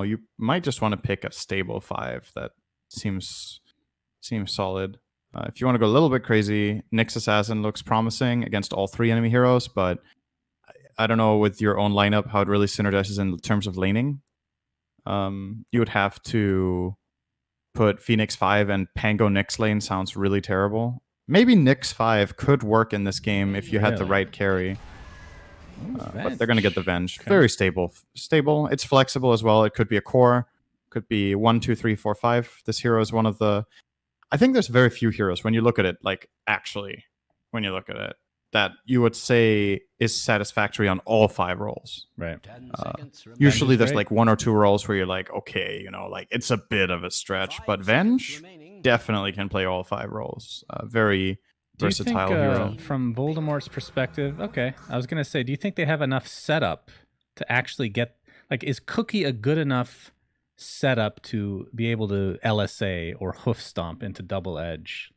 you might just want to pick a stable 5 that seems solid. If you want to go a little bit crazy, Nyx Assassin looks promising against all 3 enemy heroes, but I don't know with your own lineup how it really synergizes in terms of laning. You would have to put Phoenix 5 and Pango Nyx lane. Sounds really terrible. Maybe Nyx 5 could work in this game if you had the right carry. But they're going to get the Venge. Okay. Very stable. It's flexible as well. It could be a core. Could be 1, 2, 3, 4, 5. This hero is one of the... I think there's very few heroes, when you look at it, like, actually, when you look at it, that you would say is satisfactory on all 5 roles. Right. Usually there's like 1 or 2 roles where you're like, okay, you know, like it's a bit of a stretch, but Venge definitely can play all 5 roles. Very versatile hero. From Voldemort's perspective, okay, I was going to say, do you think they have enough setup to actually get, like, is Cookie a good enough setup to be able to LSA or hoof stomp into double edge?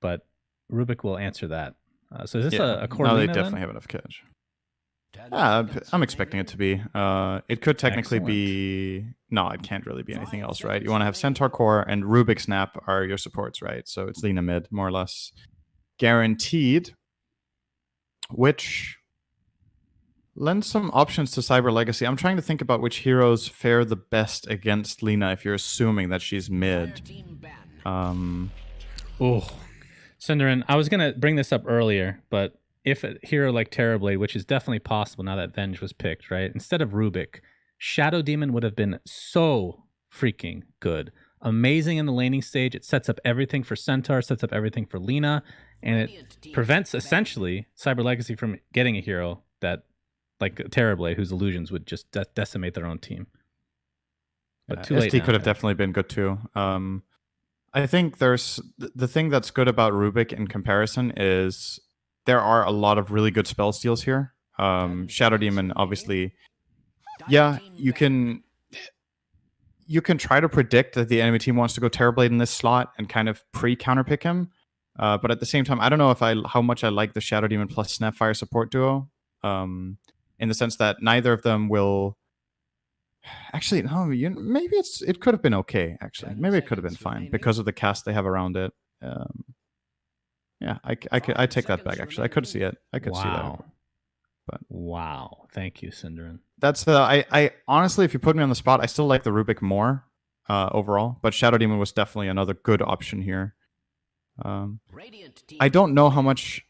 But Rubik will answer that. So is this a core? No, they definitely have enough catch. I'm expecting it to be. It could technically be... No, it can't really be anything else, right? You want to have Centaur Core and Rubik Snap are your supports, right? So it's Lina mid, more or less guaranteed, which lends some options to Cyber Legacy. I'm trying to think about which heroes fare the best against Lina if you're assuming that she's mid. Cinderin, I was going to bring this up earlier, but if a hero like Terrorblade, which is definitely possible now that Venge was picked, right? Instead of Rubik, Shadow Demon would have been so freaking good. Amazing in the laning stage. It sets up everything for Centaur, sets up everything for Lina, and it prevents, essentially, Cyber Legacy from getting a hero that, like Terrorblade, whose illusions would just decimate their own team. But too late SD now, could have definitely been good too. I think there's the thing that's good about Rubik in comparison is there are a lot of really good spell steals here. Shadow Demon, obviously, yeah, you can try to predict that the enemy team wants to go Terrorblade in this slot and kind of pre-counterpick him. But at the same time, I don't know how much I like the Shadow Demon plus Snapfire support duo. In the sense that neither of them will... Actually, no, maybe it could have been okay, actually. Maybe it could have been fine because of the cast they have around it. Yeah, I take that back, actually. I could see it. I could see that. But wow. Thank you, Cinderin. That's I honestly, if you put me on the spot, I still like the Rubik more overall, but Shadow Demon was definitely another good option here. I don't know how much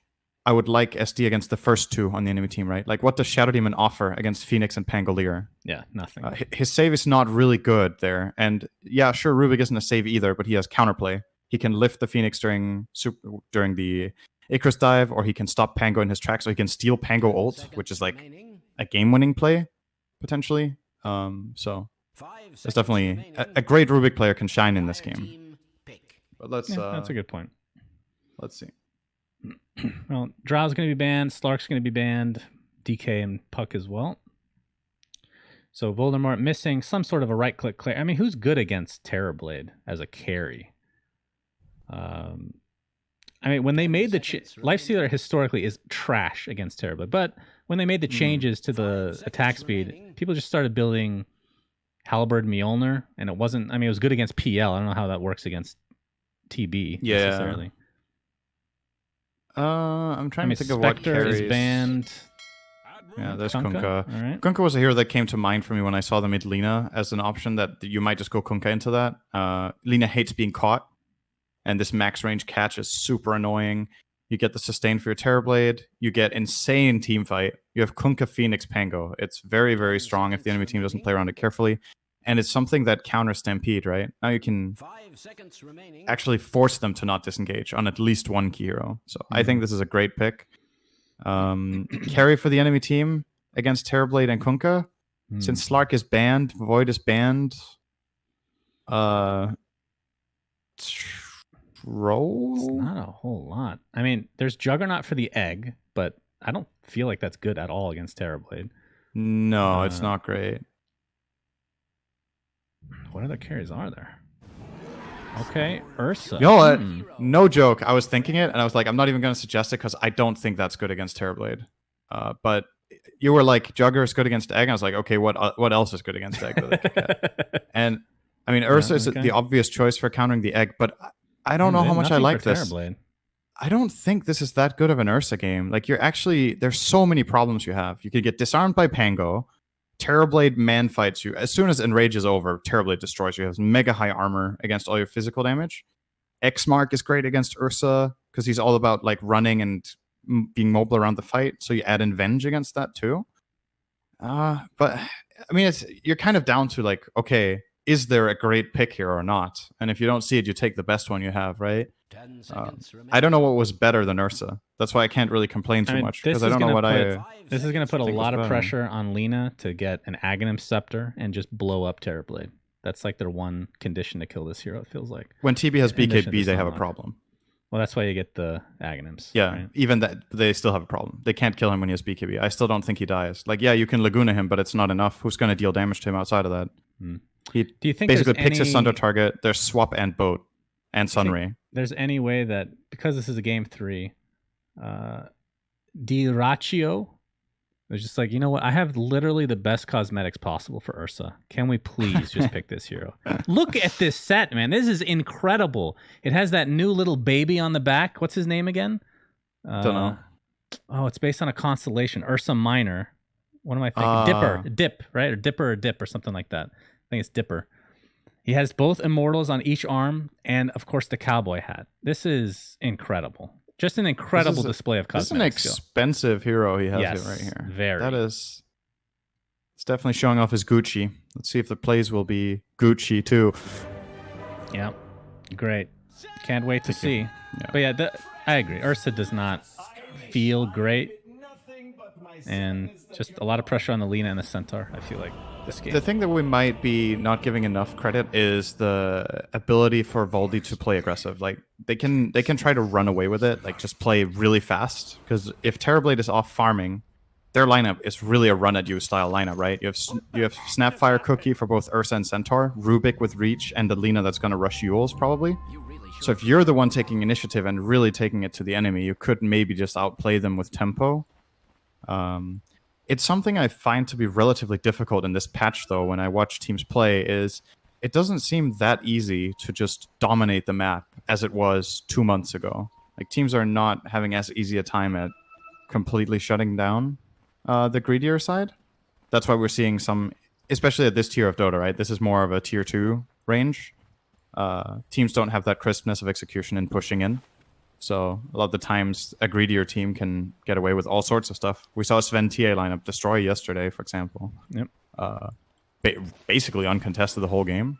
I would like SD against the first 2 on the enemy team, right? Like, what does Shadow Demon offer against Phoenix and Pangolier? Yeah, nothing. His save is not really good there. And yeah, sure, Rubik isn't a save either, but he has counterplay. He can lift the Phoenix during the Icarus dive, or he can stop Pango in his tracks, or he can steal Pango ult, which is like a game-winning play, potentially. So it's definitely a great Rubik player can shine in this game. But let's... that's a good point. Let's see. Well, Drow's going to be banned. Slark's going to be banned. DK and Puck as well. So Voldemort missing some sort of a right-click clear. I mean, who's good against Terrorblade as a carry? I mean, when they made the... Lifestealer historically is trash against Terrorblade, but when they made the changes to the attack speed, people just started building Halberd Mjolnir, and it wasn't... I mean, it was good against PL. I don't know how that works against TB necessarily. I'm trying to think of what carries. Is banned. Yeah, there's Kunkka. All right. Kunkka was a hero that came to mind for me when I saw the mid Lina as an option that you might just go Kunkka into that. Lina hates being caught, and this max range catch is super annoying. You get the sustain for your Terrorblade. You get insane team fight. You have Kunkka, Phoenix, Pango. It's very, very strong if the enemy team doesn't play around it carefully. And it's something that counters Stampede, right? Now you can actually force them to not disengage on at least one key hero. So I think this is a great pick. Carry for the enemy team against Terrorblade and Kunkka. Since Slark is banned, Void is banned. Troll? It's not a whole lot. I mean, there's Juggernaut for the egg, but I don't feel like that's good at all against Terrorblade. No, it's not great. What other carries are there? Okay, Ursa. You know what? No joke. I was thinking it, and I was like, I'm not even going to suggest it because I don't think that's good against Terrorblade. But you were like, Jugger is good against Egg. And I was like, okay, what else is good against Egg that they could get? And I mean, Ursa is the obvious choice for countering the Egg, but I don't know how much I like this. I don't think this is that good of an Ursa game. Like, there's so many problems you have. You could get disarmed by Pango. Terrorblade man fights you. As soon as Enrage is over, Terrorblade destroys you. He has mega high armor against all your physical damage. X-Mark is great against Ursa because he's all about like running and being mobile around the fight. So you add in Venge against that too. But I mean, you're kind of down to like, okay, is there a great pick here or not? And if you don't see it, you take the best one you have, right? I don't know what was better than Ursa. That's why I can't really complain too much because I don't know what This is going to put a lot of pressure on Lina to get an Aghanim Scepter and just blow up Terrorblade. That's like their one condition to kill this hero, it feels like. When TB has BKB, they have a problem. Well, that's why you get the Aghanims. Yeah, right? Even that, they still have a problem. They can't kill him when he has BKB. I still don't think he dies. Like, yeah, you can Laguna him, but it's not enough. Who's going to deal damage to him outside of that? He Do you think basically picks his Sunder target. There's Swap and Boat and Sunray. There's any way that, because this is a game 3, Diraccio was just like, you know what? I have literally the best cosmetics possible for Ursa. Can we please just pick this hero? Look at this set, man. This is incredible. It has that new little baby on the back. What's his name again? Don't know. Oh, it's based on a constellation. Ursa Minor. What am I thinking? Dip, right? Or Dipper or Dip or something like that. I think it's Dipper. He has both immortals on each arm and, of course, the cowboy hat. This is incredible. Just an incredible display of cosmetic skill. This is an expensive hero he has right here. Very. It's definitely showing off his Gucci. Let's see if the plays will be Gucci too. Yeah, great. Can't wait to see. Yeah. But yeah, I agree. Ursa does not feel great. And just a lot of pressure on the Lina and the Centaur, I feel like, this game. The thing that we might be not giving enough credit is the ability for Voldy to play aggressive. Like, they can try to run away with it, like just play really fast. Because if Terrorblade is off farming, their lineup is really a run at you style lineup, right? You have Snapfire Cookie for both Ursa and Centaur, Rubik with Reach, and the Lina that's going to rush Yules probably. So if you're the one taking initiative and really taking it to the enemy, you could maybe just outplay them with tempo. It's something I find to be relatively difficult in this patch, though, when I watch teams play, is it doesn't seem that easy to just dominate the map as it was 2 months ago. Like, teams are not having as easy a time at completely shutting down the greedier side. That's why we're seeing some, especially at this tier of Dota, right? This is more of a tier 2 range. Teams don't have that crispness of execution in pushing in. So a lot of the times a greedier team can get away with all sorts of stuff. We saw Sven TA lineup destroy yesterday, for example. Yep. Basically uncontested the whole game.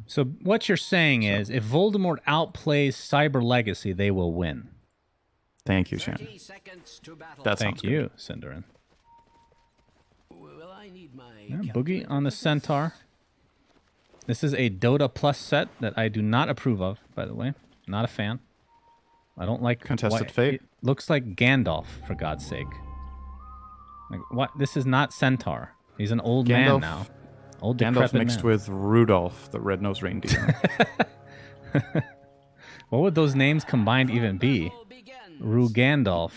So what you're saying is, if Voldemort outplays Cyber Legacy, they will win. Thank you, Shan. Thank you, Cinderin. Boogie on the Centaur. This is a Dota Plus set that I do not approve of, by the way. Not a fan. I don't like Contested Fate. It looks like Gandalf, for God's sake. Like, what? This is not Centaur. He's an old man now. Old Gandalf mixed with Rudolph, the red-nosed reindeer. What would those names combined even be? Gandalf.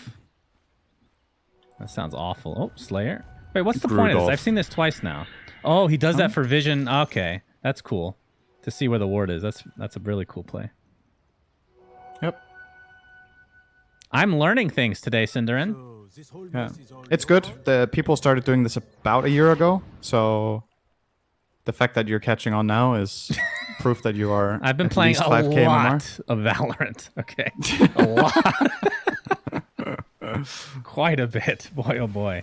That sounds awful. Oh, Slayer. Wait, what's the point of this? I've seen this twice now. Oh, he does that for vision. Okay, that's cool. To see where the ward is. That's a really cool play. Yep. I'm learning things today, Cinderin. Yeah. It's good. The people started doing this about a year ago, so the fact that you're catching on now is proof that you are. I've been playing a lot of Valorant. Okay, a lot, quite a bit. Boy, oh boy.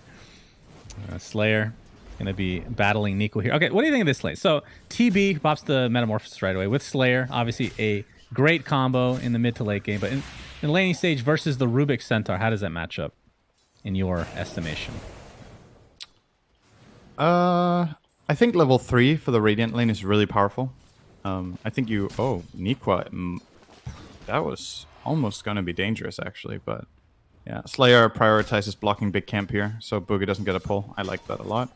Slayer gonna be battling Nico here. Okay, what do you think of this lane? So TB pops the Metamorphosis right away with Slayer. Obviously, a great combo in the mid to late game, but in laning stage versus the Rubik Centaur, how does that match up in your estimation? I think level 3 for the Radiant lane is really powerful. I think Nikwa, that was almost going to be dangerous, actually, but yeah, Slayer prioritizes blocking big camp here, so Boogie doesn't get a pull. I like that a lot.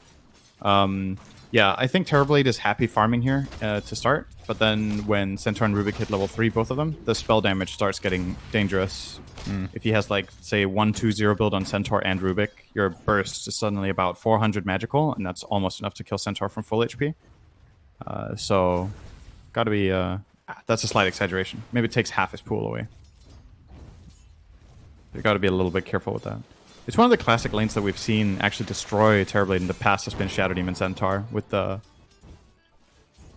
Yeah, I think Terrorblade is happy farming here to start, but then when Centaur and Rubik hit level 3, both of them, the spell damage starts getting dangerous. If he has, like, say, 1-2-0 build on Centaur and Rubik, your burst is suddenly about 400 magical, and that's almost enough to kill Centaur from full HP. So, gotta be... that's a slight exaggeration. Maybe it takes half his pool away. You gotta be a little bit careful with that. It's one of the classic lanes that we've seen actually destroy Terrorblade in the past has been Shadow Demon Centaur with the...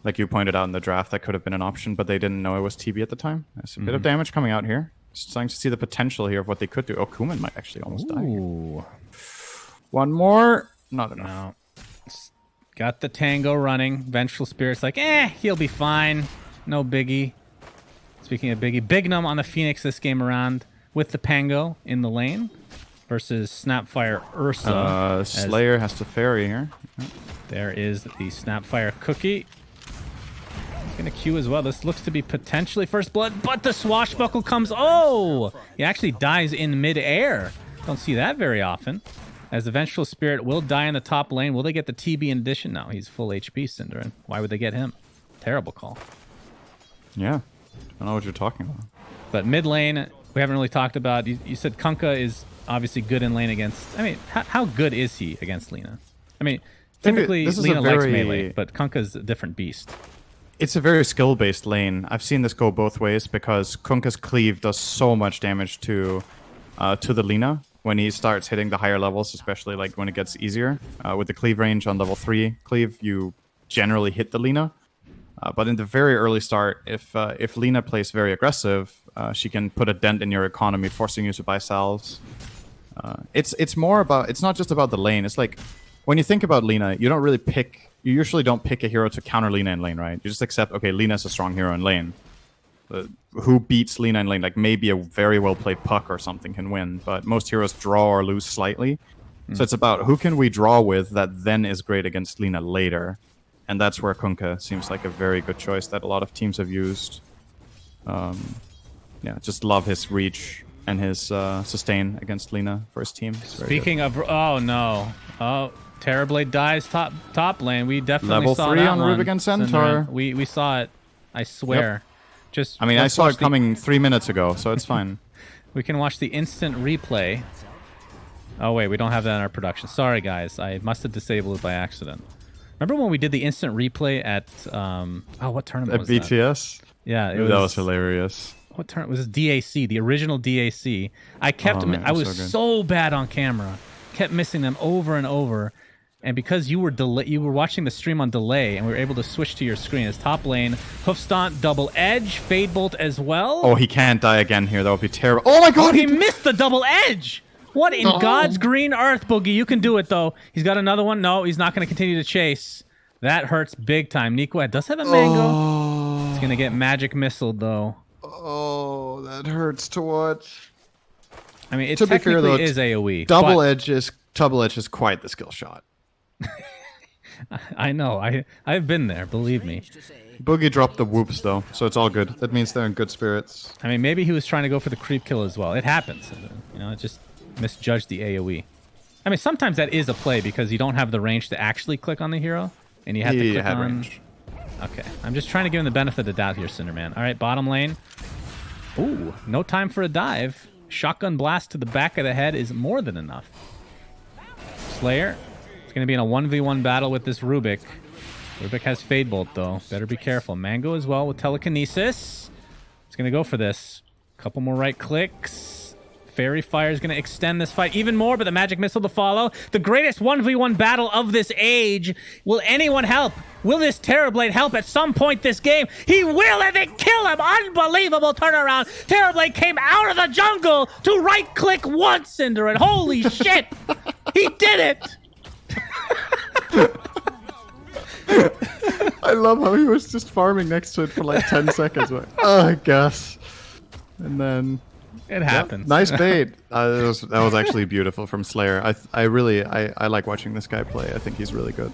Like you pointed out in the draft, that could have been an option, but they didn't know it was TB at the time. There's a bit of damage coming out here. Starting to see the potential here of what they could do. Oh, Kuman might actually almost die here. One more. Not enough. No. Got the Tango running. Vengeful Spirit's like, he'll be fine. No biggie. Speaking of biggie, Bignum on the Phoenix this game around with the Pango in the lane versus Snapfire Ursa. Slayer has to ferry here. There is the Snapfire cookie. Gonna Q as well. This looks to be potentially first blood, but the swashbuckle comes. Oh, he actually dies in midair. Don't see that very often. As the Vengeful Spirit will die in the top lane. Will they get the TB in addition? No, he's full HP, Cinderin. Why would they get him? Terrible call. Yeah, I don't know what you're talking about. But mid lane, we haven't really talked about. You said Kunkka is obviously good in lane against. I mean, how good is he against Lina? I mean, typically Lina likes melee, but Kunkka's a different beast. It's a very skill-based lane. I've seen this go both ways because Kunkka's cleave does so much damage to the Lina when he starts hitting the higher levels, especially like when it gets easier. With the cleave range on level 3 cleave, you generally hit the Lina. But in the very early start, if Lina plays very aggressive, she can put a dent in your economy, forcing you to buy salves. It's more about... It's not just about the lane. It's like, when you think about Lina, you don't really pick... You usually don't pick a hero to counter Lina in lane, right? You just accept, okay, Lina's a strong hero in lane. Who beats Lina in lane? Like, maybe a very well-played Puck or something can win, but most heroes draw or lose slightly. So it's about who can we draw with that then is great against Lina later. And that's where Kunkka seems like a very good choice that a lot of teams have used. Yeah, just love his reach and his sustain against Lina for his team. Speaking of... Oh, no. Oh... Terrorblade dies top lane. We definitely level saw 3 that on one. Rubik and Centaur. We saw it. I swear. Yep. Just I mean, I saw it coming 3 minutes ago, so it's fine. We can watch the instant replay. Oh wait, we don't have that in our production. Sorry guys, I must have disabled it by accident. Remember when we did the instant replay at what tournament was BTS? That? Yeah, that was hilarious. What tournament was this? DAC, the original DAC. I kept I was so bad on camera. Kept missing them over and over. And because you were watching the stream on delay, and we were able to switch to your screen as top lane, Hoofstomp, double edge, Fade Bolt as well. Oh, he can't die again here. That would be terrible. Oh my god! Oh, he missed the double edge! What in God's green earth, Boogie? You can do it, though. He's got another one. No, he's not going to continue to chase. That hurts big time. Nico does have a mango. He's going to get magic missiled, though. Oh, that hurts to watch. I mean, it technically is AoE. Double edge is quite the skill shot. I know. I've been there. Believe me. Boogie dropped the whoops though, so it's all good. That means they're in good spirits. I mean, maybe he was trying to go for the creep kill as well. It happens. You know, it just misjudged the AoE. I mean, sometimes that is a play because you don't have the range to actually click on the hero, and you have to click on. Range. Okay, I'm just trying to give him the benefit of the doubt here, Cinderman. All right, bottom lane. Ooh, no time for a dive. Shotgun blast to the back of the head is more than enough. Slayer. It's going to be in a 1v1 battle with this Rubik. Rubik has Fade Bolt, though. Better be careful. Mango as well with Telekinesis. He's going to go for this. Couple more right clicks. Fairy Fire is going to extend this fight even more, but the Magic Missile to follow. The greatest 1v1 battle of this age. Will anyone help? Will this Terrorblade help at some point this game? He will, and they kill him! Unbelievable turnaround! Terrorblade came out of the jungle to right-click once, Cinder, and holy shit! He did it! I love how he was just farming next to it for like 10 seconds. Like, I guess. And then... It happens. Yeah, nice bait. That was actually beautiful from Slayer. I really like watching this guy play. I think he's really good.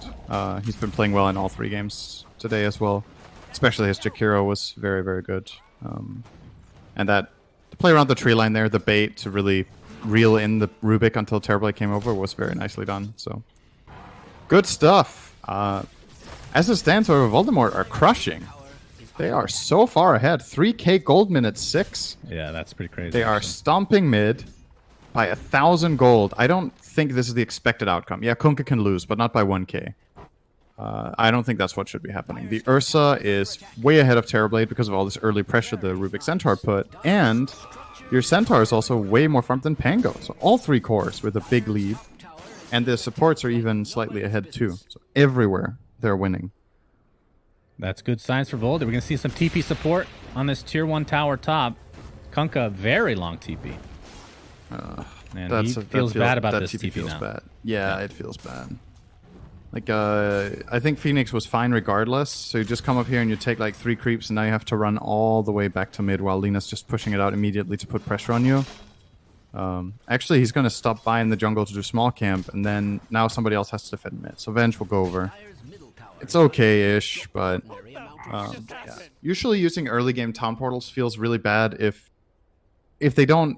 He's been playing well in all 3 games today as well. Especially his Jakiro was very, very good. And that the play around the tree line there, the bait to really reel in the Rubik until Terrorblade came over was very nicely done. So good stuff. As it stands, however, Voldemort are crushing. They are so far ahead. 3k gold minute 6. Yeah, that's pretty crazy. They are stomping mid by 1,000 gold. I don't think this is the expected outcome. Yeah, Kunkka can lose, but not by 1k. I don't think that's what should be happening. The Ursa is way ahead of Terrorblade because of all this early pressure the Rubik Centaur put, and your Centaur is also way more farmed than Pango. So all 3 cores with a big lead, and the supports are even slightly ahead too. So everywhere they're winning. That's good signs for Volder. We're going to see some TP support on this tier 1 tower top. Kunkka, very long TP. And he feels bad about this TP now. Bad. Yeah, it feels bad. Like, I think Phoenix was fine regardless. So you just come up here and you take like 3 creeps, and now you have to run all the way back to mid while Lina's just pushing it out immediately to put pressure on you. Actually, he's going to stop by in the jungle to do small camp, and then now somebody else has to defend mid. So Venge will go over. It's okay-ish, but yeah. Usually using early game town portals feels really bad if they don't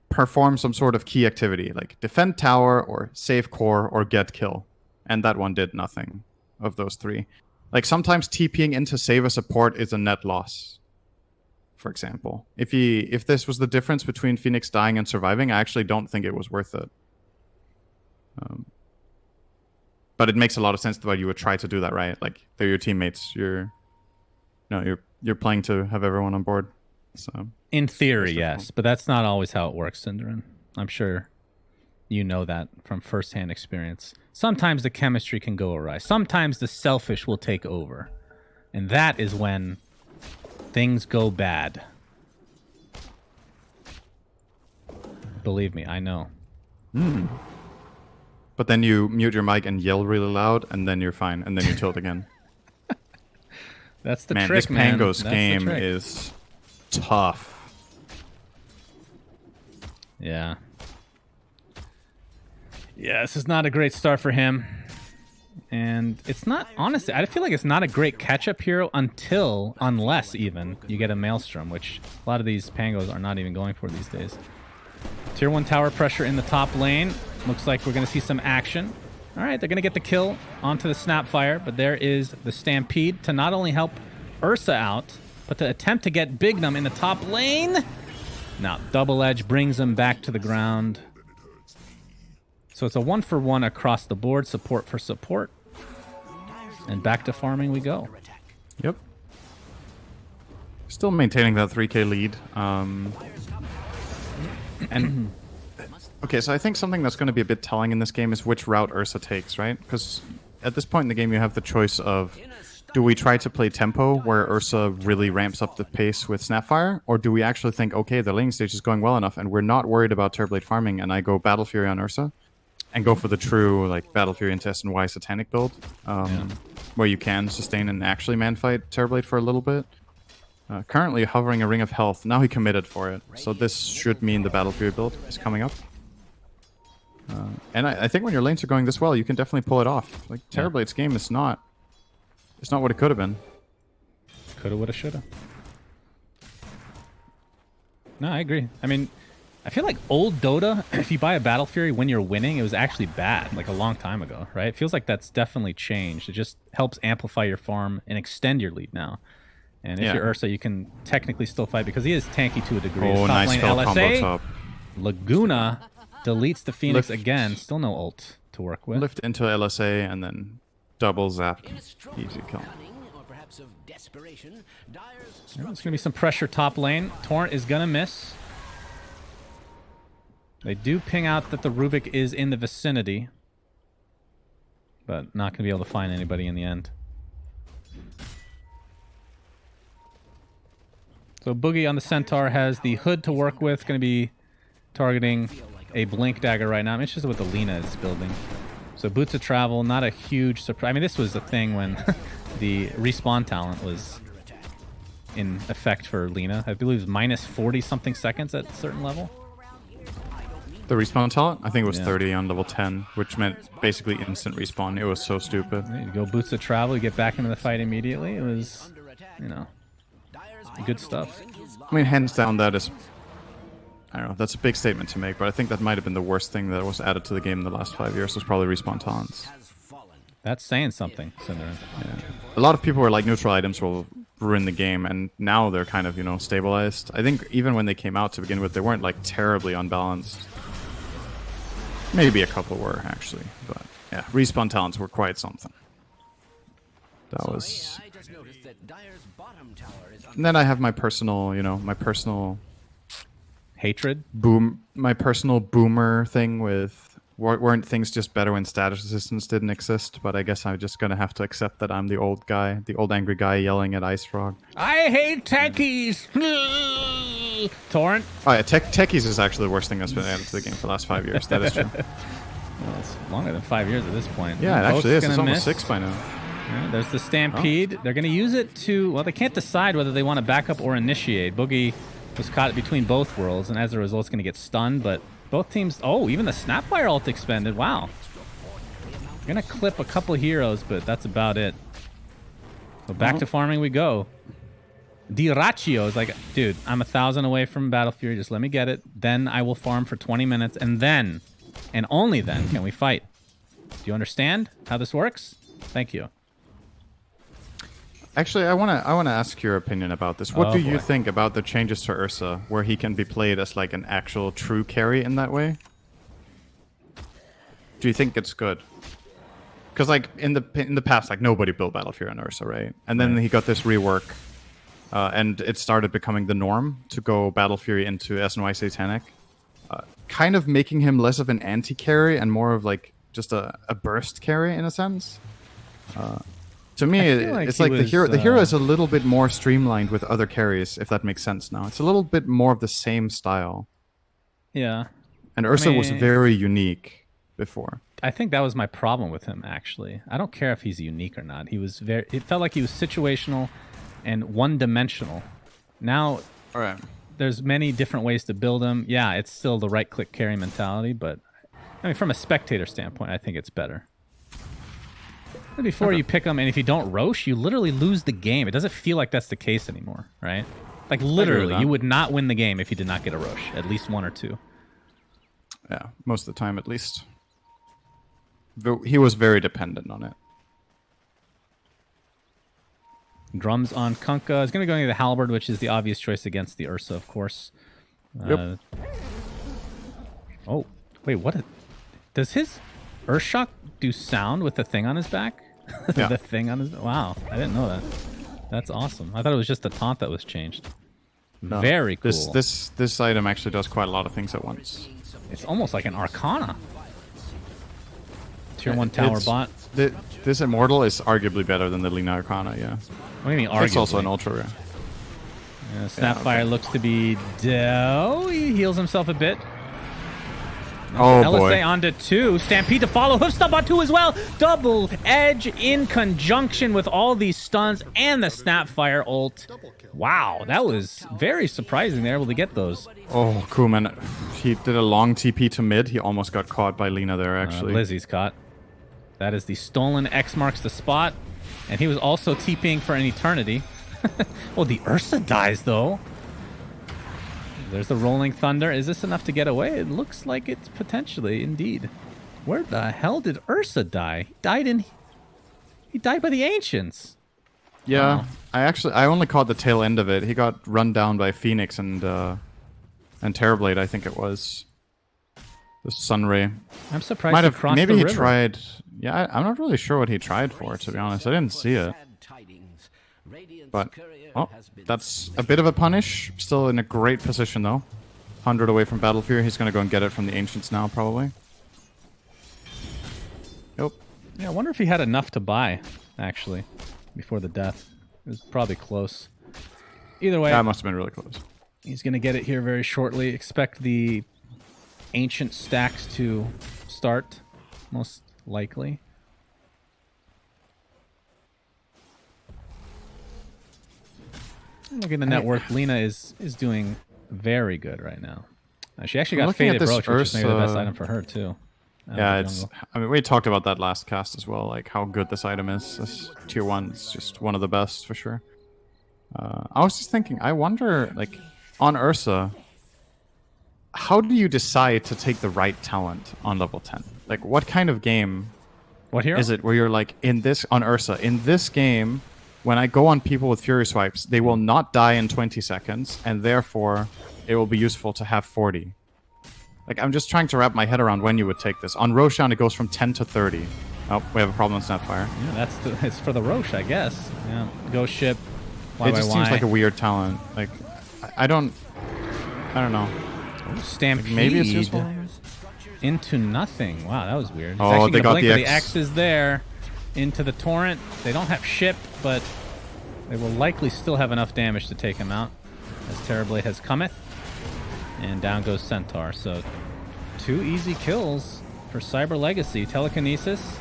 perform some sort of key activity, like defend tower or save core or get kill. And that one did nothing of those 3. Like sometimes TPing in to save a support is a net loss. For example, if this was the difference between Phoenix dying and surviving, I actually don't think it was worth it. But it makes a lot of sense why you would try to do that, right? Like they're your teammates. You're playing to have everyone on board. So in theory, yes, but that's not always how it works, Synderin. I'm sure you know that from firsthand experience. Sometimes the chemistry can go awry. Sometimes the selfish will take over, and that is when things go bad. Believe me, I know. But then you mute your mic and yell really loud, and then you're fine, and then you tilt again. That's the man, trick, this man. Pango's game is tough. Yeah. Yeah, this is not a great start for him. And it's not, honestly, I feel like it's not a great catch-up hero unless even, you get a Maelstrom, which a lot of these Pangos are not even going for these days. Tier 1 tower pressure in the top lane. Looks like we're going to see some action. All right, they're going to get the kill onto the Snapfire, but there is the Stampede to not only help Ursa out, but to attempt to get Bignum in the top lane. Now, Double Edge brings him back to the ground. So it's a 1-for-1 across the board, support for support. And back to farming we go. Yep. Still maintaining that 3k lead. And okay, so I think something that's going to be a bit telling in this game is which route Ursa takes, right? Because at this point in the game, you have the choice of, do we try to play tempo where Ursa really ramps up the pace with Snapfire, or do we actually think, okay, the laning stage is going well enough and we're not worried about Terrorblade farming, and I go Battle Fury on Ursa and go for the true like Battle Fury into SNY Satanic build, where you can sustain and actually man-fight Terrorblade for a little bit. Currently hovering a Ring of Health. Now he committed for it, so this should mean the Battle Fury build is coming up. And I think when your lanes are going this well, you can definitely pull it off. Like Terrorblade's game is not, it's not what it could have been. Coulda, woulda, shoulda. No, I agree. I mean, I feel like old Dota, if you buy a Battle Fury when you're winning, it was actually bad, like a long time ago, right? It feels like that's definitely changed. It just helps amplify your farm and extend your lead now. And if you're Ursa, you can technically still fight because he is tanky to a degree. Oh, nice spell combo top. Laguna deletes the Phoenix again. Still no ult to work with. Lift into LSA and then double zap. Easy kill. There's going to be some pressure top lane. Torrent is going to miss. They do ping out that the Rubik is in the vicinity, but not going to be able to find anybody in the end. So Boogie on the Centaur has the hood to work with. Going to be targeting a Blink Dagger right now. I'm interested what the Lina is building. So Boots of Travel, not a huge surprise. I mean, this was a thing when the respawn talent was in effect for Lina. I believe it was minus 40-something seconds at a certain level. The respawn talent? I think it was 30 on level 10, which meant basically instant respawn. It was so stupid. You go Boots of Travel, you get back into the fight immediately. It was, you know, good stuff. I mean, hands down, that is, I don't know, that's a big statement to make, but I think that might have been the worst thing that was added to the game in the last 5 years, was probably respawn talents. That's saying something, Cinder. Yeah. A lot of people were like, neutral items will ruin the game, and now they're kind of, you know, stabilized. I think even when they came out to begin with, they weren't like terribly unbalanced. Maybe a couple were, actually. But yeah, respawn talents were quite something. That was... And then I have my personal, you know, my personal... Hatred? My personal boomer thing with... Weren't things just better when status resistance didn't exist? But I guess I'm just gonna have to accept that I'm the old guy, the old angry guy yelling at Ice Frog. I hate techies! Torrent? Oh yeah, techies is actually the worst thing that's been added to the game for the last 5 years. That is true. Well, it's longer than 5 years at this point. Yeah, it actually is. It's almost miss. 6 by now. Yeah, there's the Stampede. They're going to use it to... Well, they can't decide whether they want to back up or initiate. Boogie was caught between both worlds, and as a result, it's going to get stunned, but both teams... Oh, even the Snapfire ult expended. Wow. Going to clip a couple heroes, but that's about it. So back to farming we go. Diraccio is like, dude, I'm 1,000 away from Battle Fury. Just let me get it. Then I will farm for 20 minutes, and then, and only then, can we fight. Do you understand how this works? Thank you. Actually, I wanna ask your opinion about this. What do you think about the changes to Ursa, where he can be played as like an actual true carry in that way? Do you think it's good? Because like in the past, like nobody built Battle Fury on Ursa, right? And then he got this rework, and it started becoming the norm to go Battle Fury into SNY Satanic, kind of making him less of an anti-carry and more of like just a burst carry in a sense. To me, it's like the hero is a little bit more streamlined with other carries, if that makes sense now. It's a little bit more of the same style. Yeah. And Ursa was very unique before. I think that was my problem with him, actually. I don't care if he's unique or not. He was it felt like he was situational and one-dimensional. Now, there's many different ways to build him. Yeah, it's still the right-click carry mentality, but I mean, from a spectator standpoint, I think it's better. Before you pick them, and if you don't Roche, you literally lose the game. It doesn't feel like that's the case anymore, right? Like, literally, you would not win the game if you did not get a Roche. At least one or two. Yeah, most of the time, at least. He was very dependent on it. Drums on Kunkka. He's going to be going to the Halberd, which is the obvious choice against the Ursa, of course. Yep. Oh, wait, what? Does his Earthshock do sound with the thing on his back? Yeah. The thing on his... Wow, I didn't know that. That's awesome. I thought it was just the taunt that was changed. No, very cool. This item actually does quite a lot of things at once. It's almost like an Arcana. Tier 1 tower bot. This Immortal is arguably better than the Lina Arcana, yeah. What do you mean arguably? It's also an ultra rare. Yeah, Snapfire looks to be... He heals himself a bit. Oh, LSA boy. onto 2. Stampede to follow. Hoofstomp on 2 as well. Double Edge in conjunction with all these stuns and the Snapfire ult. Wow, that was very surprising they're able to get those. Oh, cool, man. He did a long TP to mid. He almost got caught by Lina there, actually. Lizzie's caught. That is the stolen X marks the spot. And he was also TPing for an eternity. Well, the Ursa dies, though. There's the Rolling Thunder. Is this enough to get away? It looks like it's potentially, indeed. Where the hell did Ursa die? He died by the Ancients. Yeah, wow. I only caught the tail end of it. He got run down by Phoenix and Terrorblade, I think it was. The Sunray. I'm surprised maybe he tried... Yeah, I'm not really sure what he tried for, to be honest. I didn't see it. But, oh, that's a bit of a punish. Still in a great position, though. 100 away from Battle Fury. He's going to go and get it from the Ancients now, probably. Nope. Yeah, I wonder if he had enough to buy, actually, before the death. It was probably close. Either way... That must have been really close. He's going to get it here very shortly. Expect the Ancient stacks to start, most likely. Look at the net worth. Lina is doing very good right now. She actually got Faded Brooch, which is maybe the best item for her, too. Yeah, I mean, we talked about that last cast as well, like how good this item is. This tier 1 is just one of the best, for sure. I was just thinking, I wonder, like, on Ursa, how do you decide to take the right talent on level 10? Like, what kind of game What hero? Is it where you're like, on Ursa, in this game, when I go on people with Fury Swipes, they will not die in 20 seconds, and therefore it will be useful to have 40. Like, I'm just trying to wrap my head around when you would take this. On Roshan, it goes from 10 to 30. Oh, we have a problem on Snapfire. Yeah, it's for the Roche, I guess. Yeah, Ghost Ship. It just seems like a weird talent. Like, I don't know. Stampede. Like maybe it's useful. Into nothing. Wow, that was weird. Oh, they got the X. The X is there. Into the Torrent. They don't have ship, but they will likely still have enough damage to take him out. As Terrorblade has cometh. And down goes Centaur. So 2 easy kills for Cyber Legacy. Telekinesis.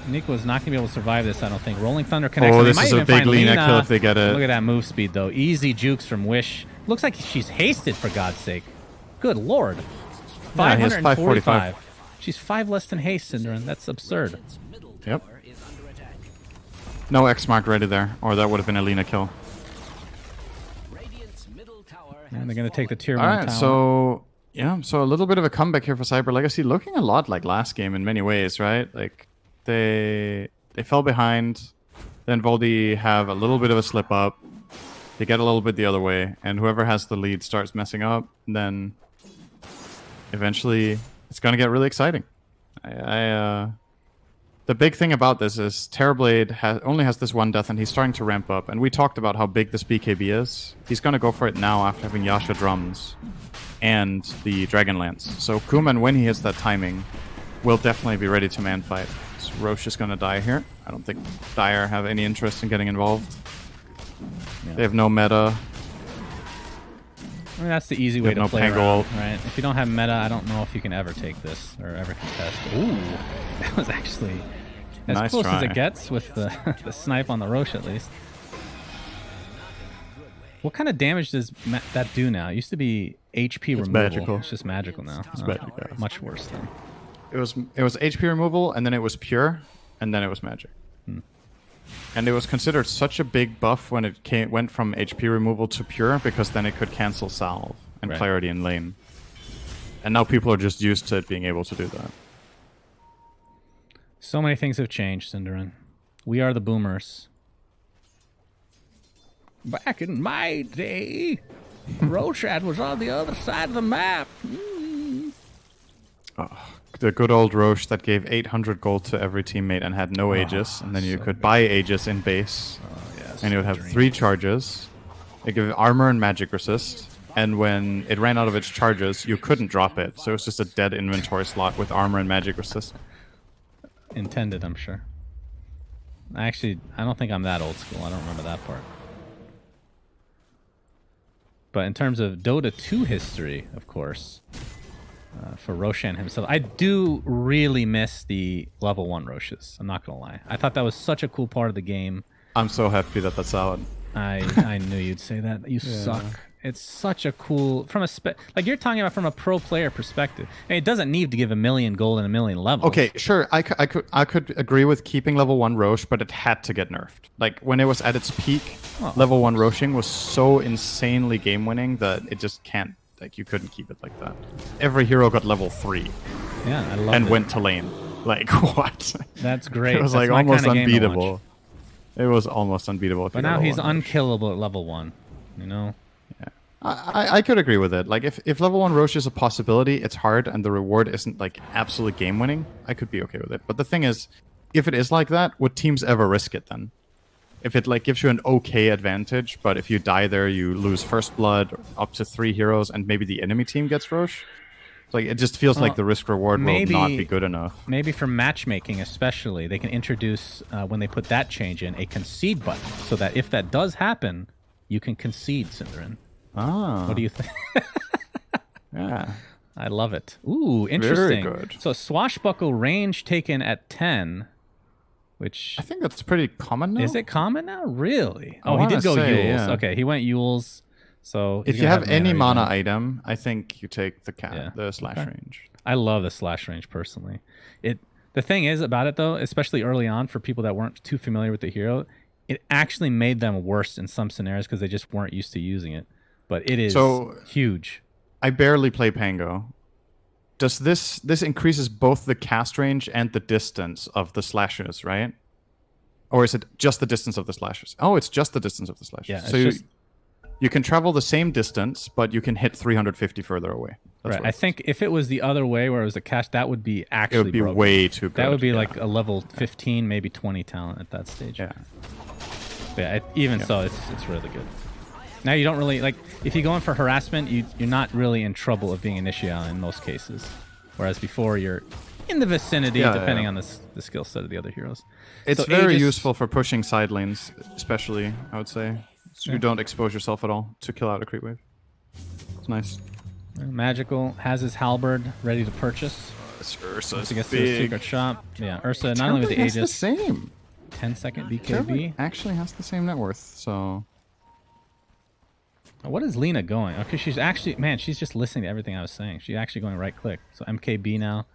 Nico is not going to be able to survive this, I don't think. Rolling Thunder connects. Oh, this is a big Lina kill if they get it. Look at that move speed, though. Easy jukes from Wish. Looks like she's hasted, for God's sake. Good lord. 545. She's 5 less than haste, Synderen. That's absurd. Yep. No X mark ready there, or that would have been a Lina kill. And they're going to take the tier 1 All right, tower. so yeah, so a little bit of a comeback here for Cyber Legacy, looking a lot like last game in many ways, right? Like they fell behind, then Voldy have a little bit of a slip up. They get a little bit the other way, and whoever has the lead starts messing up. And then eventually, it's going to get really exciting. The big thing about this is Terrorblade only has this 1 death, and he's starting to ramp up. And we talked about how big this BKB is. He's going to go for it now after having Yasha drums and the Dragon Lance. So Kuman, when he hits that timing, will definitely be ready to man fight. So Roche is going to die here. I don't think Dire have any interest in getting involved. Yeah. They have no meta. I mean, that's the easy way to play Pango around, ult. right? If you don't have meta, I don't know if you can ever take this or ever contest. Ooh, that was actually as nice close try. as it gets with the, the snipe on the Roche, at least. What kind of damage does that do now? It used to be HP removal. Magical. It's just magical now. It's magical. Much worse then. It was HP removal, and then it was pure, and then it was magic. And it was considered such a big buff when it went from HP removal to pure, because then it could cancel salve and clarity in lane. And now people are just used to it being able to do that. So many things have changed, Synderen. We are the boomers. Back in my day, Roshat was on the other side of the map. Oh, the good old Roche that gave 800 gold to every teammate and had no Aegis, and then you could buy Aegis in base, and it would have 3 charges. It gave armor and magic resist, and when it ran out of its charges, you couldn't drop it, so it was just a dead inventory slot with armor and magic resist. Intended, I'm sure. I don't think I'm that old school. I don't remember that part. But in terms of Dota 2 history, of course, for Roshan himself, I do really miss the level 1 Roches. I'm not going to lie. I thought that was such a cool part of the game. I'm so happy that that's out. I knew you'd say that. You suck. It's such a cool like you're talking about from a pro player perspective. I mean, it doesn't need to give 1,000,000 gold and 1,000,000 levels. Okay, sure. I could agree with keeping level 1 Roche, but it had to get nerfed. Like when it was at its peak, level 1 Roshing was so insanely game winning that it just can't. Like you couldn't keep it like that. Every hero got level 3. Yeah, I love it. And went to lane. Like what? That's great. It was That's like almost kind of unbeatable. It was almost unbeatable. But now he's unkillable at level 1. You know. Yeah. I could agree with it. Like if level 1 Roche is a possibility, it's hard and the reward isn't like absolutely game winning, I could be okay with it. But the thing is, if it is like that, would teams ever risk it then? If it like gives you an okay advantage, but if you die there, you lose first blood, up to 3 heroes, and maybe the enemy team gets Roche. Like it just feels like the risk reward will not be good enough. Maybe for matchmaking, especially, they can introduce when they put that change in a concede button, so that if that does happen, you can concede, Synderen. Ah. What do you think? Yeah. I love it. Ooh, interesting. Very good. So swashbuckle range taken at 10, which I think that's pretty common now. Is it common now? Really? I Oh, he did go say, Yules. yeah. Okay, he went Yules. So if you have any mana item, I think you take the slash range. I love the slash range personally. The thing is about it though, especially early on for people that weren't too familiar with the hero, it actually made them worse in some scenarios because they just weren't used to using it. But it is huge. I barely play Pango. does this increases both the cast range and the distance of the slashers, right? Or is it just the distance of the slashers? Oh, it's just the distance of the slashers. Yeah, so you can travel the same distance, but you can hit 350 further away. That's right. I think if it was the other way, where it was a cast, that would be actually. It would be broken. way too good. That would be like a level 15, maybe 20 talent at that stage. Yeah. But yeah. Even so, it's really good. Now you don't really like if you go in for harassment, you're not really in trouble of being initial in most cases, whereas before you're in the vicinity depending on the skill set of the other heroes. It's so very useful for pushing side lanes, especially I would say, so Yeah. you don't expose yourself at all to kill out a creep wave. It's nice. Magical has his halberd ready to purchase. Ursa's To get to the secret shop. Yeah, Ursa not only with the has the Aegis, same. 10-second Terrible BKB. actually has the same net worth, so What is Lena going? Okay, she's actually, man, she's just listening to everything I was saying. She's actually going right click. So MKB now.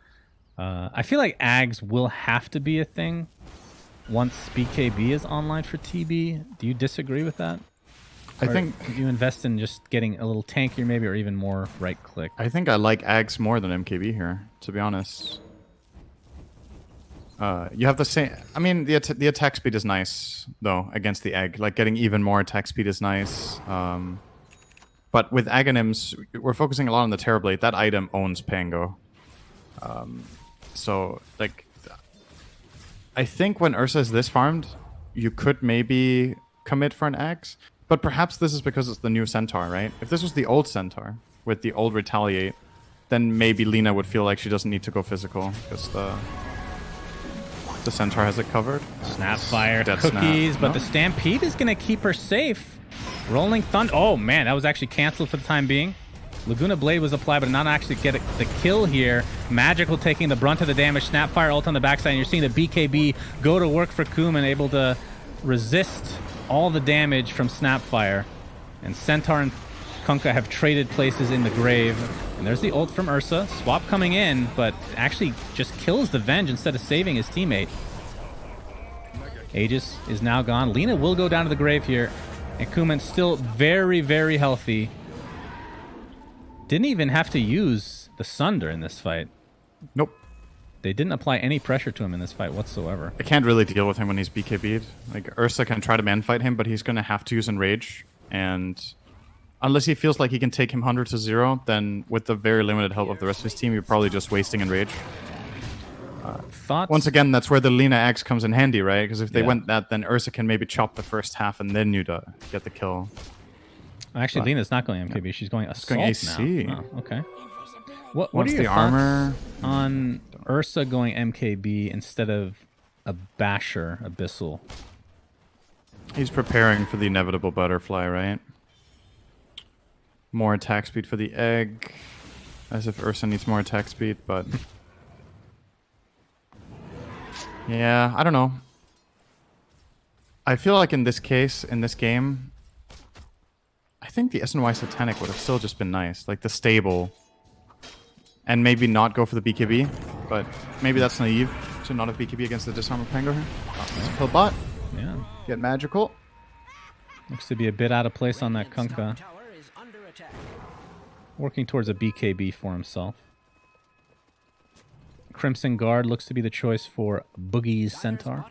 I feel like Ags will have to be a thing once BKB is online for TB. Do you disagree with that? I think you invest in just getting a little tankier maybe, or even more right click. I think I like Ags more than MKB here, to be honest. You have the same. I mean, the attack speed is nice though against the egg. Like getting even more attack speed is nice. But with Aghanims, we're focusing a lot on the Terrorblade. That item owns Pango. So like, I think when Ursa is this farmed, you could maybe commit for an axe. But perhaps this is because it's the new Centaur, right? If this was the old Centaur with the old Retaliate, then maybe Lena would feel like she doesn't need to go physical because the Centaur has it covered. Snapfire, Dead cookies, snap. but No? the Stampede is going to keep her safe. Rolling Thunder. Oh, man, that was actually canceled for the time being. Laguna Blade was applied, but not actually get the kill here. Magical taking the brunt of the damage. Snapfire ult on the backside, and you're seeing the BKB go to work for Kuman, able to resist all the damage from Snapfire. And Centaur and Kunkka have traded places in the grave. And there's the ult from Ursa. Swap coming in, but actually just kills the Venge instead of saving his teammate. Aegis is now gone. Lena will go down to the grave here. And Kuman's still very, very healthy. Didn't even have to use the Sunder in this fight. Nope. They didn't apply any pressure to him in this fight whatsoever. I can't really deal with him when he's BKB'd. Like, Ursa can try to man fight him, but he's going to have to use Enrage. And unless he feels like he can take him 100 to 0, then with the very limited help of the rest of his team, you're probably just wasting Enrage. Thoughts? Once again, that's where the Lena Axe comes in handy, right? Because if they Yeah. went that, then Ursa can maybe chop the first half and then you get the kill. Actually, Lena's not going MKB. She's going Assault going AC. now. Oh, okay. What What's are your the thoughts armor? on Ursa going MKB instead of a Basher Abyssal? He's preparing for the inevitable butterfly, right? More attack speed for the egg. As if Ursa needs more attack speed, but... yeah, I don't know. I feel like in this case, in this game, I think the SNY Satanic would have still just been nice. Like the stable. And maybe not go for the BKB, but maybe that's naive to not have BKB against the Disarmor Pango here. Kill bot. Yeah. Get magical. Looks to be a bit out of place on that Kunkka. Working towards a BKB for himself. Crimson Guard looks to be the choice for Boogie's Centaur.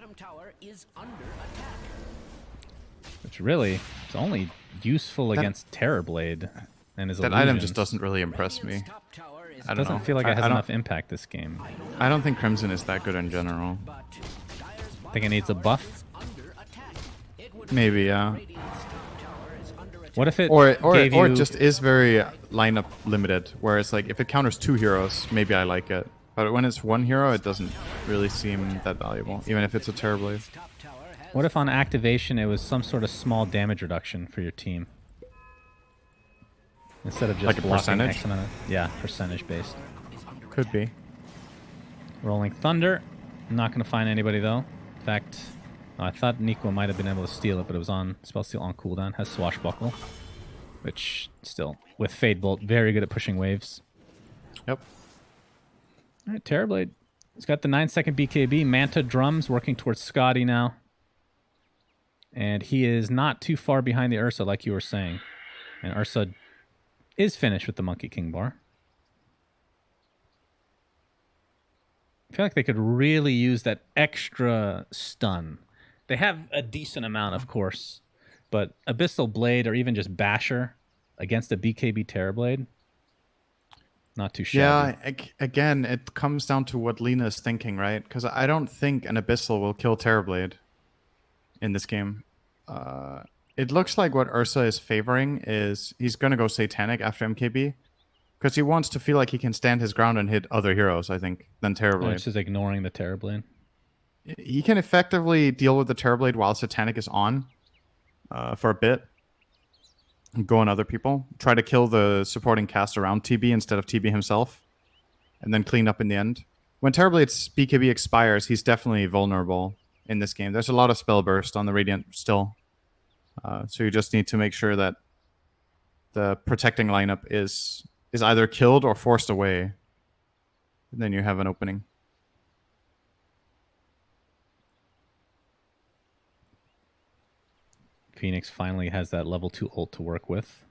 Which really is only useful against Terrorblade and his That illusions. item just doesn't really impress me. I don't Doesn't know. feel like it has I don't- enough impact this game. I don't think Crimson is that good in general. Think it needs a buff? Maybe, yeah. What if it Or gave it you... just is very lineup limited, where it's like if it counters 2 heroes, maybe I like it. But when it's 1 hero, it doesn't really seem that valuable, even if it's a Terrorblade. What if on activation it was some sort of small damage reduction for your team? Instead of just Like a blocking percentage? X amount of... Yeah, percentage based. Could be. Rolling Thunder. I'm not going to find anybody though. In fact, I thought Nico might have been able to steal it, but it was on spell steal on cooldown. Has Swashbuckle, which still with Fade Bolt, very good at pushing waves. Yep. All right, Terrorblade. He's got the 9-second BKB. Manta Drums working towards Scotty now, and he is not too far behind the Ursa, like you were saying. And Ursa is finished with the Monkey King bar. I feel like they could really use that extra stun. They have a decent amount, of course, but Abyssal Blade or even just Basher against a BKB Terrorblade, not too shabby. Yeah, again, it comes down to what Lina is thinking, right? Because I don't think an Abyssal will kill Terrorblade in this game. It looks like what Ursa is favoring is he's going to go Satanic after MKB because he wants to feel like he can stand his ground and hit other heroes, I think, than Terrorblade. It's just ignoring the Terrorblade. He can effectively deal with the Terrorblade while Satanic is on for a bit. Go on other people. Try to kill the supporting cast around TB instead of TB himself. And then clean up in the end. When Terrorblade's BKB expires, he's definitely vulnerable in this game. There's a lot of spell burst on the Radiant still. So you just need to make sure that the protecting lineup is either killed or forced away. And then you have an opening. Phoenix finally has that level 2 ult to work with.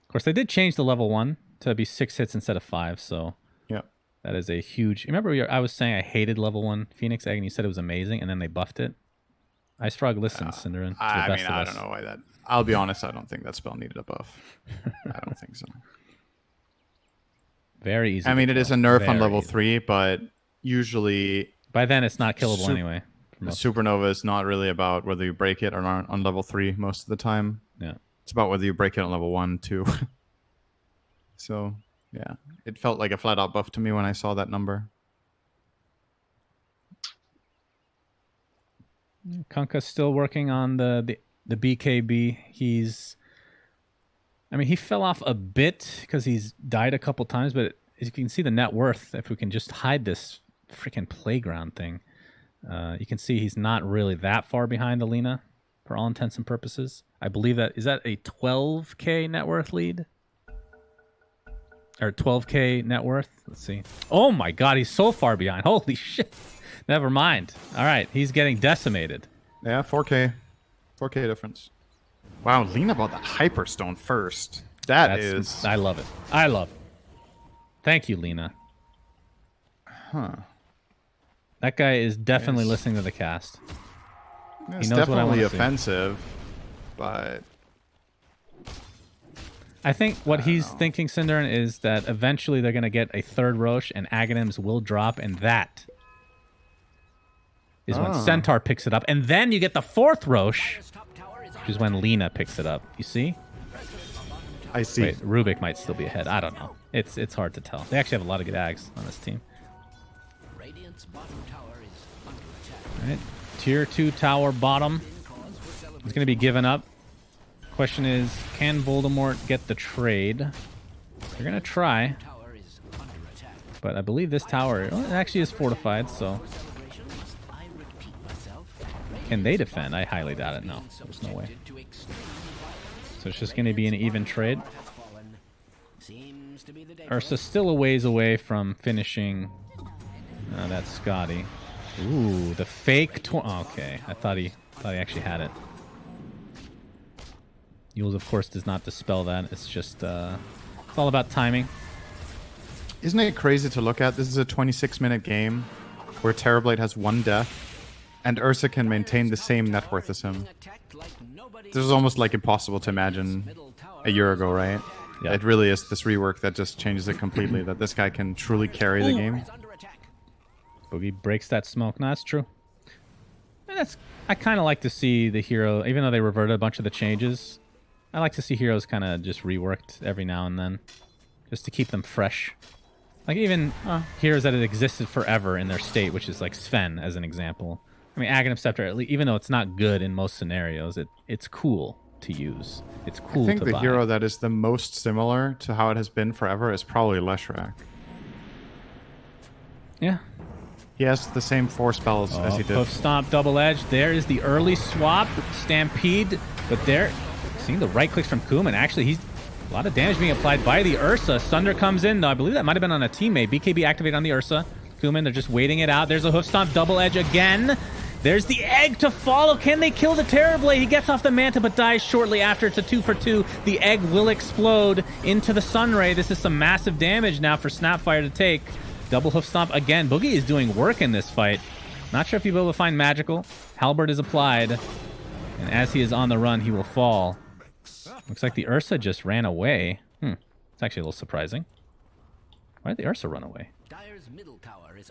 Of course, they did change the level 1 to be 6 hits instead of 5, so yeah, that is a huge... Remember I was saying I hated level 1 Phoenix Egg and you said it was amazing, and then they buffed it? Ice Frog listens, Cinderin. I mean, I don't know why that... I'll be honest, I don't think that spell needed a buff. I don't think so. Very easy. I mean, it is a nerf on level 3, but usually... By then, it's not killable anyway. Supernova is not really about whether you break it or not on level 3 most of the time. Yeah. It's about whether you break it on level 1, too. So, yeah. It felt like a flat-out buff to me when I saw that number. Kunkka's still working on the BKB. I mean, he fell off a bit because he's died a couple times, but as you can see the net worth, if we can just hide this freaking playground thing, you can see he's not really that far behind Alina for all intents and purposes. I believe is that a 12K net worth lead? Or 12K net worth? Let's see. Oh my god, he's so far behind. Holy shit. Never mind. All right, he's getting decimated. Yeah, 4K. 4K difference. Wow, Lina bought that Hyperstone first. I love it. I love it. Thank you, Lina. Huh. That guy is definitely listening to the cast. It's definitely offensive, but... I think what he's thinking, Cinderin, is that eventually they're going to get a third Roche and Aghanims will drop, and that is when Centaur picks it up. And then you get the fourth Roche, which is when Lina picks it up. You see? I see. Wait, Rubik might still be ahead. I don't know. It's hard to tell. They actually have a lot of good Ags on this team. All right, tier 2 tower bottom. It's going to be given up. Question is, can Voldemort get the trade? They're going to try. But I believe this tower it actually is fortified, so... Can they defend? I highly doubt it. No, there's no way. So it's just going to be an even trade. Ursa's still a ways away from finishing. That's Scotty. Ooh, the fake... okay, I thought he actually had it. Yules, of course, does not dispel that. It's just... it's all about timing. Isn't it crazy to look at? This is a 26-minute game where Terrorblade has 1 death, and Ursa can maintain the same net worth as him. This is almost like impossible to imagine a year ago, right? Yeah. It really is this rework that just changes it completely, that this guy can truly carry the game. Boogie breaks that smoke. No, that's true. And I kind of like to see the hero, even though they reverted a bunch of the changes, I like to see heroes kind of just reworked every now and then, just to keep them fresh. Like even heroes that had existed forever in their state, which is like Sven as an example. I mean, Aghanim Scepter, at least, even though it's not good in most scenarios, it's cool to use. It's cool to buy. I think the hero that is the most similar to how it has been forever is probably Leshrac. Yeah. He has the same 4 spells as he did. Hoof Stomp, Double Edge. There is the early swap. Stampede. But there, seeing the right clicks from Kuman. Actually, he's a lot of damage being applied by the Ursa. Sunder comes in, though. I believe that might have been on a teammate. BKB activated on the Ursa. Kuman, they're just waiting it out. There's a Hoof Stomp, Double Edge again. There's the egg to follow. Can they kill the Terrorblade? He gets off the Manta but dies shortly after. It's a 2 for 2. The egg will explode into the Sunray. This is some massive damage now for Snapfire to take. Double hoof stomp again. Boogie is doing work in this fight. Not sure if he'll be able to find magical. Halberd is applied. And as he is on the run, he will fall. Looks like the Ursa just ran away. It's actually a little surprising. Why did the Ursa run away?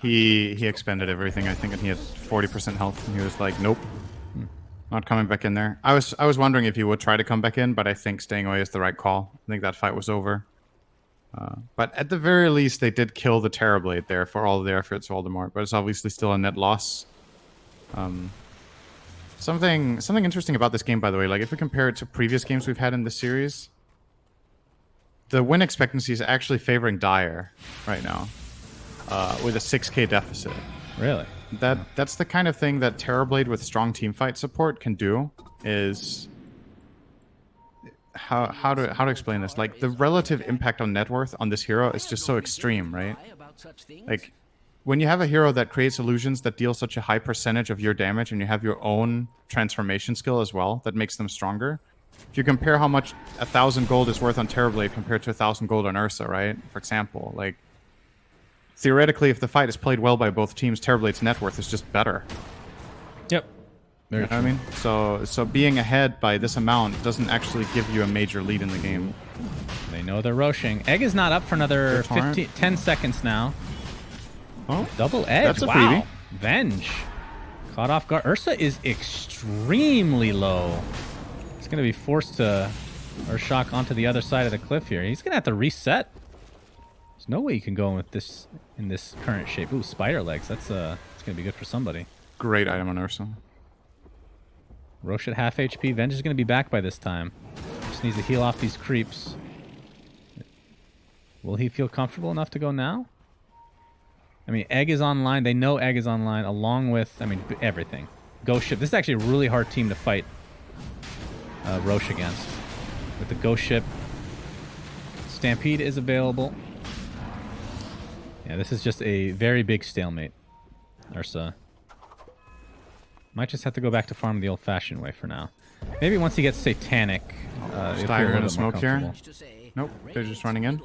He expended everything, I think, and he had 40% health, and he was like, nope. Not coming back in there. I was wondering if he would try to come back in, but I think staying away is the right call. I think that fight was over. But at the very least, they did kill the Terrorblade there for all of their efforts, Voldemort. But it's obviously still a net loss. Something interesting about this game, by the way, like if we compare it to previous games we've had in this series, the win expectancy is actually favoring Dire right now, with a 6k deficit. Really? That's the kind of thing that Terrorblade with strong teamfight support can do. Is how to explain this? Like the relative impact on net worth on this hero is just so extreme, right? Like when you have a hero that creates illusions that deal such a high percentage of your damage, and you have your own transformation skill as well that makes them stronger. If you compare how much 1,000 gold is worth on Terrorblade compared to 1,000 gold on Ursa, right? For example, like theoretically, if the fight is played well by both teams, Terrorblade's net worth is just better. Yep. You know what I mean? So being ahead by this amount doesn't actually give you a major lead in the game. They know they're roshing. Egg is not up for another 10 seconds now. Oh, double edge. That's a wow. freebie. Venge. Caught off guard. Ursa is extremely low. He's going to be forced to Urshock onto the other side of the cliff here. He's going to have to reset. There's no way you can go with this in this current shape. Ooh, spider legs. That's it's going to be good for somebody. Great item on Ursa. Roche at half HP. Venge is going to be back by this time. Just needs to heal off these creeps. Will he feel comfortable enough to go now? I mean, Egg is online. They know Egg is online, along with, I mean, everything. Ghost Ship. This is actually a really hard team to fight Roche against. With the Ghost Ship. Stampede is available. Yeah, this is just a very big stalemate. Ursa. Might just have to go back to farm the old-fashioned way for now. Maybe once he gets Satanic, Dire gonna smoke here. Nope, they're just running in.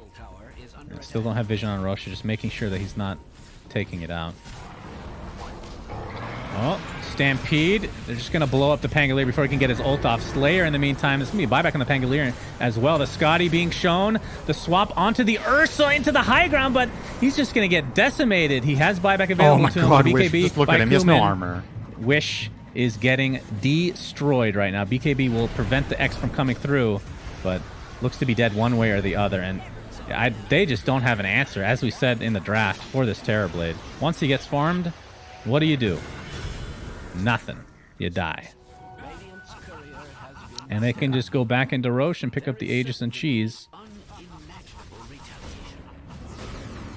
Still don't have vision on Roche, just making sure that he's not taking it out. Oh, Stampede. They're just going to blow up the Pangolier before he can get his ult off. Slayer, in the meantime, there's going to be a buyback on the Pangolier as well. The Scotty being shown. The swap onto the Ursa into the high ground, but he's just going to get decimated. He has buyback available to him. God, BKB Wish, just look at him. He has no armor. Wish is getting destroyed right now. BKB will prevent the X from coming through, but looks to be dead one way or the other. And they just don't have an answer, as we said in the draft, for this Terrorblade. Once he gets farmed, what do? Nothing. You die. And they can just go back into Roche and pick up the Aegis and Cheese.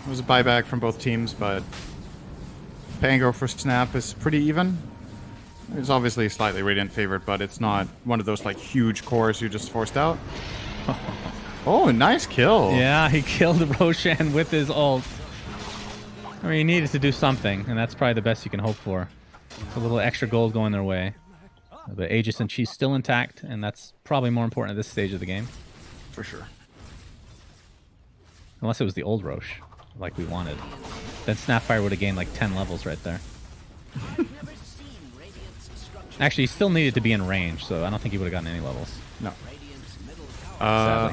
It was a buyback from both teams, but Pango for Snap is pretty even. It's obviously a slightly Radiant favorite, but it's not one of those like huge cores you just forced out. Oh, nice kill. Yeah, he killed Roshan with his ult. I mean, he needed to do something, and that's probably the best you can hope for. A little extra gold going their way. But Aegis and Cheese still intact, and that's probably more important at this stage of the game. For sure. Unless it was the old Roche, like we wanted. Then Snapfire would have gained like 10 levels right there. Actually, he still needed to be in range, so I don't think he would have gotten any levels. No.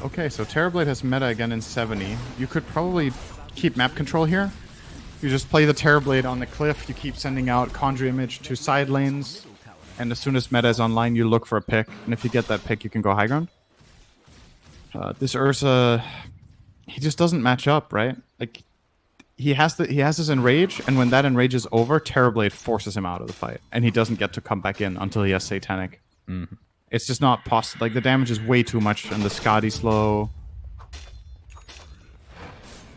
Okay, so Terrorblade has meta again in 70. You could probably keep map control here. You just play the Terrorblade on the cliff. You keep sending out Conjure Image to side lanes. And as soon as meta is online, you look for a pick. And if you get that pick, you can go high ground. This Ursa, he just doesn't match up, right? Like, he has his Enrage, and when that Enrage is over, Terrorblade forces him out of the fight. And he doesn't get to come back in until he has Satanic. Mm-hmm. It's just not possible. Like, the damage is way too much, and the Scotty slow.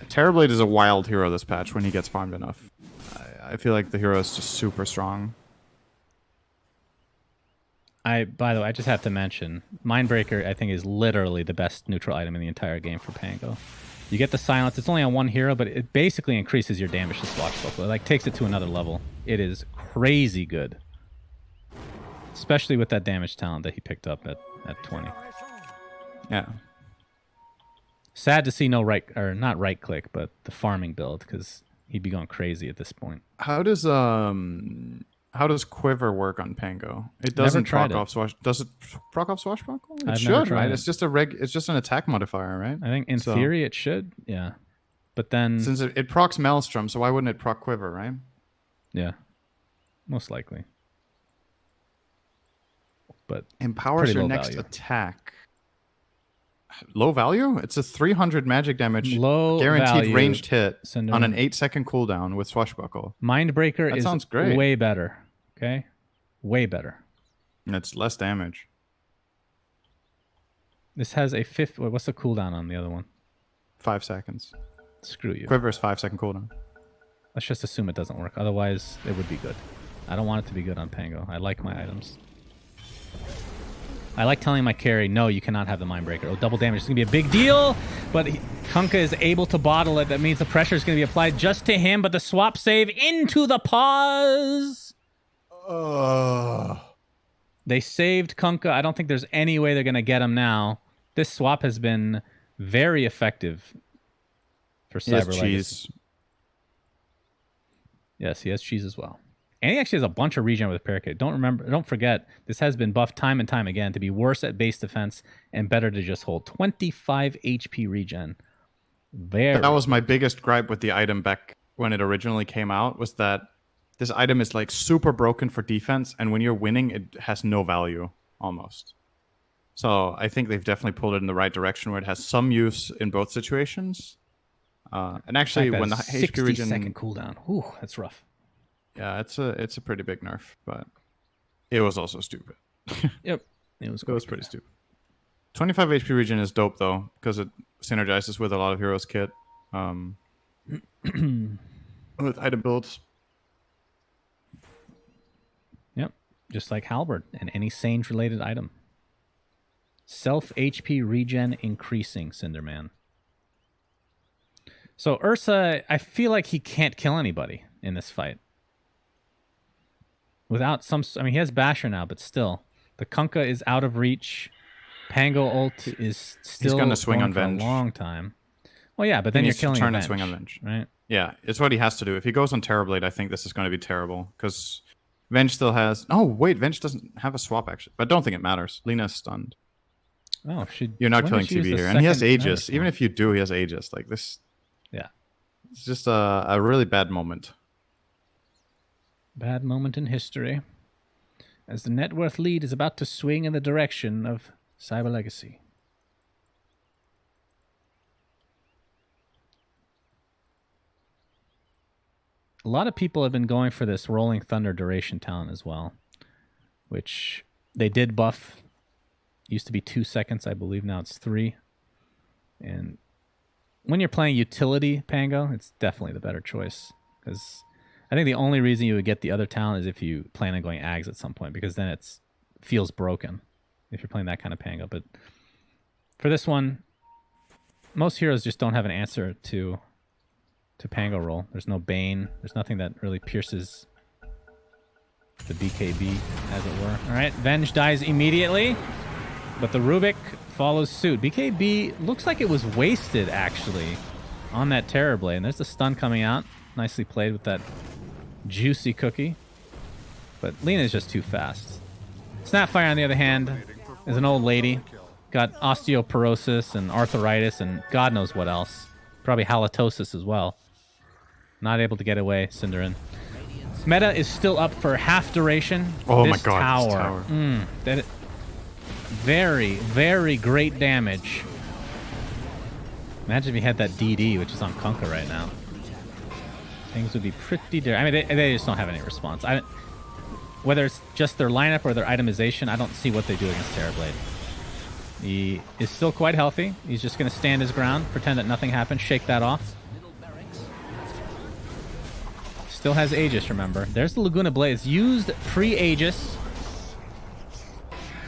Terrorblade is a wild hero this patch when he gets farmed enough. I feel like the hero is just super strong. By the way, I just have to mention, Mindbreaker, I think, is literally the best neutral item in the entire game for Pango. You get the silence. It's only on one hero, but it basically increases your damage to Swashbuckler. It like takes it to another level. It is crazy good. Especially with that damage talent that he picked up at 20. Yeah. Sad to see no not right click, but the farming build, because he'd be going crazy at this point. How does Quiver work on Pango? It doesn't proc off swash. Does it proc off swashbuckle? It should, right? It's just it's just an attack modifier, right? I think in theory it should, yeah. But then since it procs Maelstrom, so why wouldn't it proc Quiver, right? Yeah, most likely. But empowers your next attack. Low value? It's a 300 magic damage guaranteed ranged hit on an 8-second cooldown with Swashbuckle. Mindbreaker is sounds great. Way better. Okay? Way better. And it's less damage. This has a what's the cooldown on the other one? 5 seconds. Screw you. Quiver is 5-second cooldown. Let's just assume it doesn't work. Otherwise, it would be good. I don't want it to be good on Pango. I like my items. I like telling my carry, no, you cannot have the Mindbreaker. Oh, double damage is going to be a big deal, but Kunkka is able to bottle it. That means the pressure is going to be applied just to him, but the swap save into the pause. They saved Kunkka. I don't think there's any way they're going to get him now. This swap has been very effective for Cyber Legacy. Yes, he has cheese as well. And he actually has a bunch of regen with Parakeet. Don't forget, this has been buffed time and time again to be worse at base defense and better to just hold 25 HP regen. That was my biggest gripe with the item back when it originally came out, was that this item is like super broken for defense, and when you're winning, it has no value almost. So I think they've definitely pulled it in the right direction where it has some use in both situations. And actually, when the HP regen 60-second cooldown, ooh, that's rough. Yeah, it's a pretty big nerf, but it was also stupid. Yep, it was pretty stupid. 25 HP regen is dope though, because it synergizes with a lot of heroes kit, with item builds. Yep, just like Halberd and any Sage related item. Self HP regen increasing, Cinderman. So Ursa, I feel like he can't kill anybody in this fight. Without some... I mean, he has Basher now, but still. The Kunkka is out of reach. Pango ult is still... He's going to swing on Venge. For a long time. Well, yeah, but then you're killing turn and swing on Venge. Right? Yeah, it's what he has to do. If he goes on Terrorblade, I think this is going to be terrible. Because Venge still has... Oh, wait, Venge doesn't have a swap, actually. But I don't think it matters. Lena's stunned. Oh, you're not killing TB here. And he has Aegis. Even if you do, he has Aegis. Like, this... Yeah. It's just a really bad moment. Bad moment in history. As the net worth lead is about to swing in the direction of Cyber Legacy. A lot of people have been going for this Rolling Thunder duration talent as well, which they did buff. Used to be 2 seconds, I believe. Now it's 3. And when you're playing utility Pango, it's definitely the better choice, because I think the only reason you would get the other talent is if you plan on going Ags at some point, because then it feels broken if you're playing that kind of Pango. But for this one, most heroes just don't have an answer to Pango roll. There's no Bane. There's nothing that really pierces the BKB, as it were. All right, Venge dies immediately, but the Rubik follows suit. BKB looks like it was wasted, actually, on that Terrorblade. And there's the stun coming out. Nicely played with that juicy cookie. But Lena is just too fast. Snapfire, on the other hand, is an old lady. Got osteoporosis and arthritis and God knows what else. Probably halitosis as well. Not able to get away, Cinderin. Meta is still up for half duration. Oh my god, this tower. Very, very great damage. Imagine if he had that DD, which is on Kunkka right now. Things would be pretty different. I mean, they just don't have any response. Whether it's just their lineup or their itemization, I don't see what they do against Terrorblade. He is still quite healthy. He's just going to stand his ground, pretend that nothing happened, shake that off. Still has Aegis, remember. There's the Laguna Blaze. Used pre-Aegis.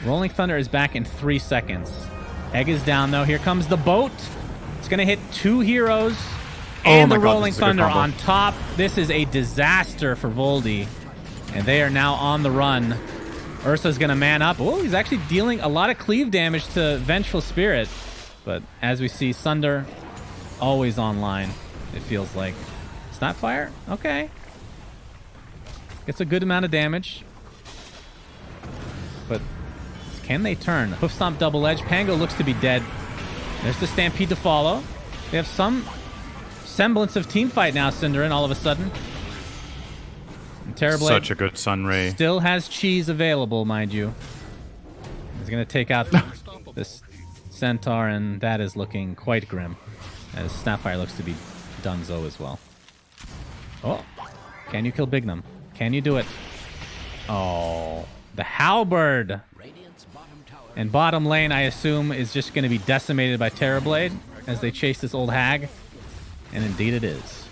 Rolling Thunder is back in 3 seconds. Egg is down, though. Here comes the boat. It's going to hit 2 heroes. And the Rolling Thunder on top. This is a disaster for Voldy. And they are now on the run. Ursa's going to man up. Oh, he's actually dealing a lot of cleave damage to Vengeful Spirit. But as we see, Sunder always online, it feels like. Snapfire? Okay. Gets a good amount of damage. But can they turn? Hoof Stomp double edge. Pango looks to be dead. There's the Stampede to follow. They have some semblance of team fight now, Cinderin, all of a sudden. And Terrorblade Such a good Sunray. still has cheese available, mind you. He's going to take out this Centaur, and that is looking quite grim. As Snapfire looks to be donezo as well. Oh, can you kill Bignum? Can you do it? Oh, the Halberd. And bottom lane, I assume, is just going to be decimated by Terrorblade as they chase this old hag. And indeed it is.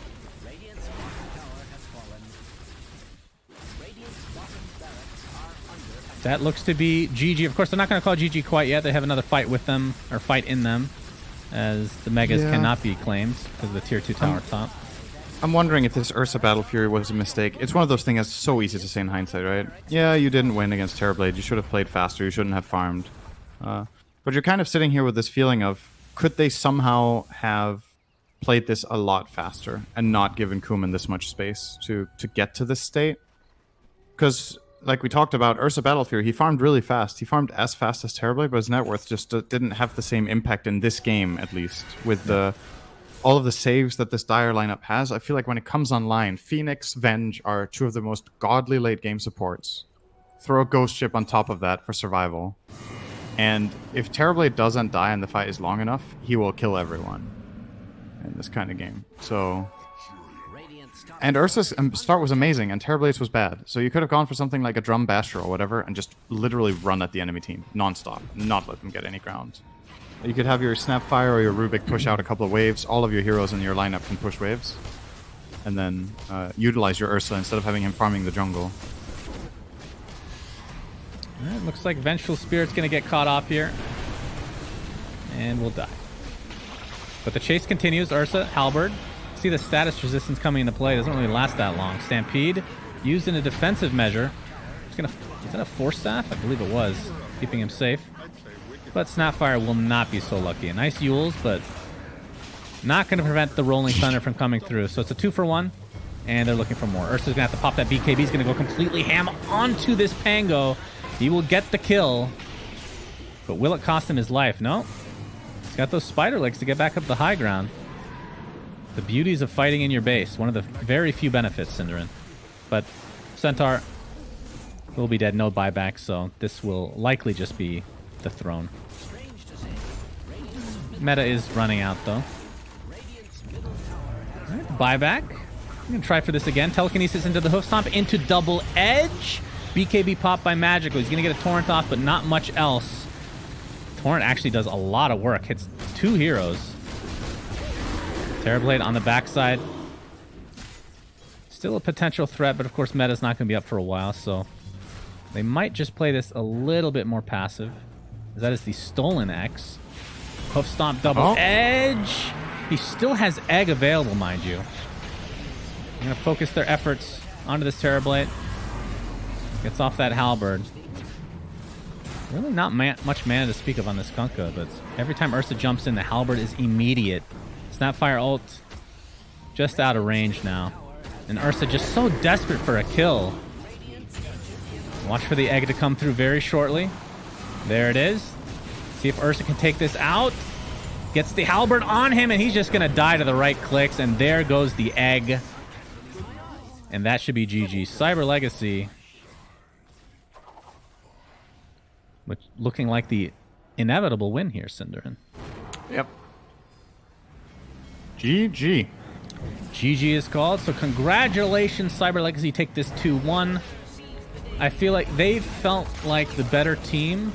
That looks to be GG. Of course, they're not going to call GG quite yet. They have another fight with them, or fight in them, as the Megas cannot be claimed because of the tier 2 tower top. I'm wondering if this Ursa Battle Fury was a mistake. It's one of those things that's so easy to say in hindsight, right? Yeah, you didn't win against Terrorblade. You should have played faster. You shouldn't have farmed. But you're kind of sitting here with this feeling of, could they somehow have played this a lot faster and not given Kuman this much space to get to this state? Because, like we talked about, Ursa Battle Fury, he farmed really fast. He farmed as fast as Terrorblade, but his net worth just didn't have the same impact in this game, at least, with all of the saves that this Dire lineup has. I feel like when it comes online, Phoenix, Venge are two of the most godly late game supports. Throw a Ghost Ship on top of that for survival. And if Terrorblade doesn't die and the fight is long enough, he will kill everyone in this kind of game. So, and Ursa's start was amazing and Terrorblade's was bad. So you could have gone for something like a Drum Basher or whatever and just literally run at the enemy team non-stop, not let them get any ground. You could have your Snapfire or your Rubik push out a couple of waves. All of your heroes in your lineup can push waves. And then utilize your Ursa instead of having him farming the jungle. It looks like Vengeful Spirit's going to get caught off here. And will die. But the chase continues. Ursa, Halberd. See the status resistance coming into play. It doesn't really last that long. Stampede, used in a defensive measure. Is that a Force Staff? I believe it was. Keeping him safe. But Snapfire will not be so lucky. A nice Yules, but not going to prevent the Rolling Thunder from coming through. So it's a 2-for-1, and they're looking for more. Ursa's going to have to pop that BKB. He's going to go completely ham onto this Pango. He will get the kill, but will it cost him his life? No. He's got those spider legs to get back up the high ground. The beauties of fighting in your base. One of the very few benefits, Cinderin. But Centaur will be dead. No buyback, so this will likely just be the throne. Meta is running out, though. Right, buyback. I'm going to try for this again. Telekinesis into the Hoof Stomp, into double edge. BKB pop by Magical. He's going to get a Torrent off, but not much else. Torrent actually does a lot of work. Hits 2 heroes. Terrorblade on the backside. Still a potential threat, but of course Meta's not going to be up for a while, so they might just play this a little bit more passive. That is the Stolen X. Hoof Stomp double edge. He still has Egg available, mind you. I'm going to focus their efforts onto this Terrorblade. Gets off that Halberd. Really not much mana to speak of on this Kunkka, but every time Ursa jumps in, the Halberd is immediate. Snapfire ult just out of range now. And Ursa just so desperate for a kill. Watch for the Egg to come through very shortly. There it is. See if Ursa can take this out. Gets the Halberd on him, and he's just going to die to the right clicks. And there goes the Egg. And that should be GG. Cyber Legacy. Which looking like the inevitable win here, Cinderin. Yep. GG. GG is called. So congratulations, Cyber Legacy. Take this 2-1. I feel like they felt like the better team